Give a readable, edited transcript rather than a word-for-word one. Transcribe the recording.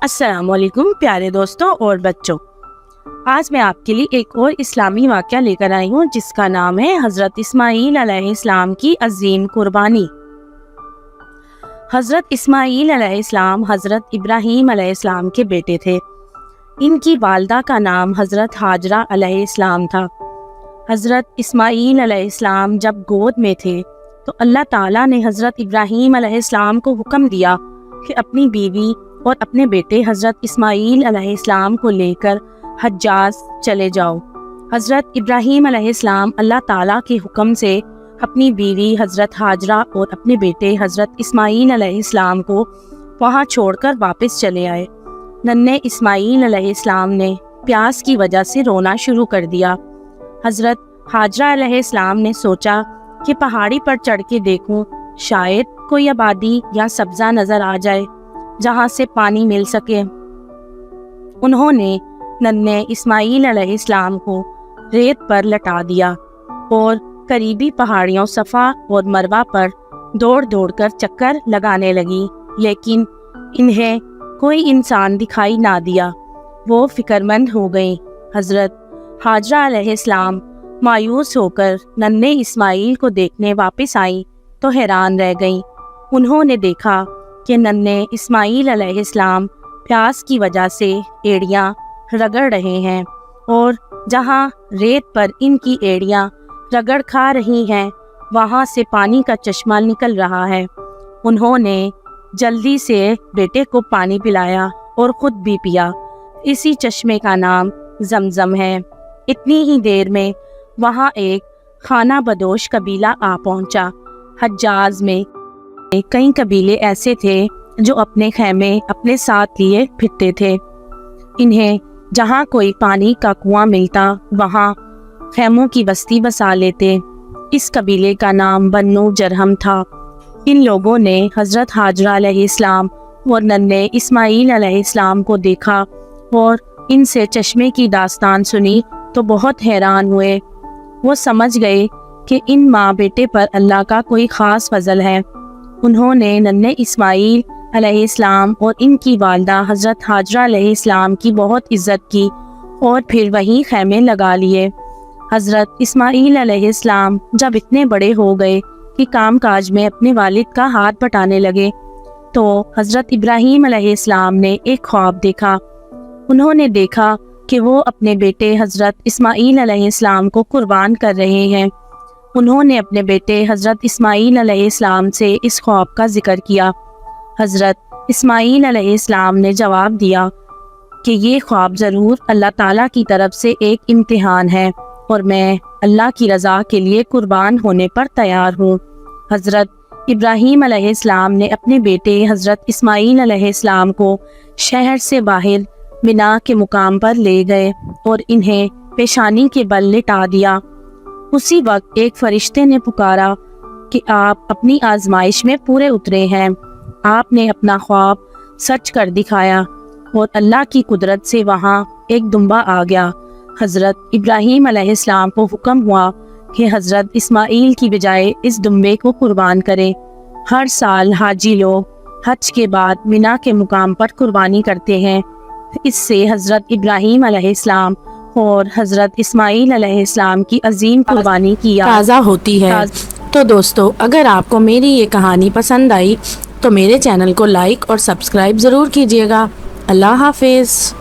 السلام علیکم پیارے دوستوں اور بچوں، آج میں آپ کے لیے ایک اور اسلامی واقعہ لے کر آئی ہوں جس کا نام ہے حضرت اسماعیل علیہ السلام کی عظیم قربانی۔ حضرت اسماعیل علیہ السلام حضرت ابراہیم علیہ السلام کے بیٹے تھے۔ ان کی والدہ کا نام حضرت ہاجرہ علیہ السلام تھا۔ حضرت اسماعیل علیہ السلام جب گود میں تھے تو اللہ تعالیٰ نے حضرت ابراہیم علیہ السلام کو حکم دیا کہ اپنی بیوی اور اپنے بیٹے حضرت اسماعیل علیہ السلام کو لے کر حجاز چلے جاؤ۔ حضرت ابراہیم علیہ السلام اللہ تعالیٰ کے حکم سے اپنی بیوی حضرت ہاجرہ اور اپنے بیٹے حضرت اسماعیل علیہ السلام کو وہاں چھوڑ کر واپس چلے آئے۔ ننھے اسماعیل علیہ السلام نے پیاس کی وجہ سے رونا شروع کر دیا۔ حضرت ہاجرہ علیہ السلام نے سوچا کہ پہاڑی پر چڑھ کے دیکھوں، شاید کوئی آبادی یا سبزہ نظر آ جائے جہاں سے پانی مل سکے۔ انہوں نے ننھے اسماعیل علیہ السلام کو ریت پر لٹا دیا اور قریبی پہاڑیوں صفا اور مروہ پر دوڑ دوڑ کر چکر لگانے لگی، لیکن انہیں کوئی انسان دکھائی نہ دیا۔ وہ فکر مند ہو گئیں۔ حضرت ہاجرہ علیہ السلام مایوس ہو کر ننھے اسماعیل کو دیکھنے واپس آئیں تو حیران رہ گئیں۔ انہوں نے دیکھا کہ ننھے اسماعیل علیہ السلام پیاس کی وجہ سے ایڑیاں رگڑ رہے ہیں، اور جہاں ریت پر ان کی ایڑیاں رگڑ کھا رہی ہیں وہاں سے پانی کا چشمہ نکل رہا ہے۔ انہوں نے جلدی سے بیٹے کو پانی پلایا اور خود بھی پیا۔ اسی چشمے کا نام زمزم ہے۔ اتنی ہی دیر میں وہاں ایک خانہ بدوش قبیلہ آ پہنچا۔ حجاز میں کئی قبیلے ایسے تھے جو اپنے خیمے اپنے ساتھ لیے پھرتے تھے۔ انہیں جہاں کوئی پانی کا کنواں ملتا وہاں خیموں کی بستی بسا لیتے۔ اس قبیلے کا نام بنو جرہم تھا۔ ان لوگوں نے حضرت ہاجرہ علیہ السلام اور ننھے اسماعیل علیہ السلام کو دیکھا اور ان سے چشمے کی داستان سنی تو بہت حیران ہوئے۔ وہ سمجھ گئے کہ ان ماں بیٹے پر اللہ کا کوئی خاص فضل ہے۔ انہوں نے ننھے اسماعیل علیہ السلام اور ان کی والدہ حضرت ہاجرہ علیہ السلام کی بہت عزت کی اور پھر وہیں خیمے لگا لیے۔ حضرت اسماعیل علیہ السلام جب اتنے بڑے ہو گئے کہ کام کاج میں اپنے والد کا ہاتھ بٹانے لگے تو حضرت ابراہیم علیہ السلام نے ایک خواب دیکھا۔ انہوں نے دیکھا کہ وہ اپنے بیٹے حضرت اسماعیل علیہ السلام کو قربان کر رہے ہیں۔ انہوں نے اپنے بیٹے حضرت اسماعیل علیہ السلام سے اس خواب کا ذکر کیا۔ حضرت اسماعیل علیہ السلام نے جواب دیا کہ یہ خواب ضرور اللہ تعالیٰ کی طرف سے ایک امتحان ہے اور میں اللہ کی رضا کے لیے قربان ہونے پر تیار ہوں۔ حضرت ابراہیم علیہ السلام نے اپنے بیٹے حضرت اسماعیل علیہ السلام کو شہر سے باہر منا کے مقام پر لے گئے اور انہیں پیشانی کے بل لٹا دیا۔ اسی وقت ایک فرشتے نے پکارا کہ آپ اپنی آزمائش میں پورے اترے ہیں۔ آپ نے اپنا خواب سچ کر دکھایا اور اللہ کی قدرت سے وہاں ایک دمبا آ گیا۔ حضرت ابراہیم علیہ السلام کو حکم ہوا کہ حضرت اسماعیل کی بجائے اس دمبے کو قربان کریں۔ ہر سال حاجی لوگ حج کے بعد منا کے مقام پر قربانی کرتے ہیں۔ اس سے حضرت ابراہیم علیہ السلام اور حضرت اسماعیل علیہ السلام کی عظیم قربانی کی یاد تازہ ہوتی ہے۔ تو دوستو، اگر آپ کو میری یہ کہانی پسند آئی تو میرے چینل کو لائک اور سبسکرائب ضرور کیجیے گا۔ اللہ حافظ۔